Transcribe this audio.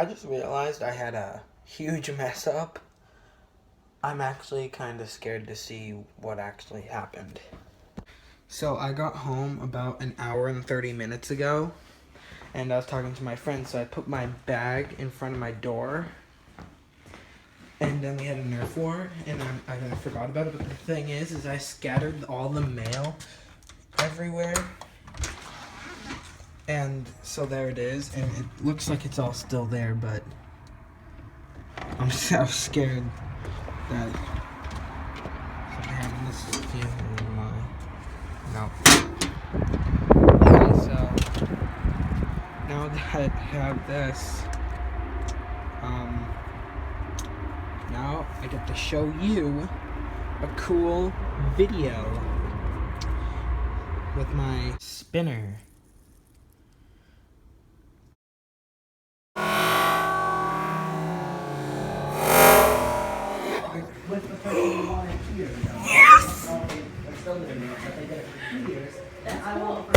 I just realized I had a huge mess up. I'm actually kind of scared to see what actually happened. So I got home about an hour and 30 minutes ago, and I was talking to my friend, so I put my bag in front of my door, and then we had a Nerf war, and I forgot about it, but the thing is I scattered all the mail everywhere, and so there it is, and it looks like it's all still there, but I'm so scared that something happened. This is no. Okay, so now that I have this, now I get to show you a cool video with my spinner. With the person who wanted here, yes! They're still living there, but they did it for 2 years. And I won't.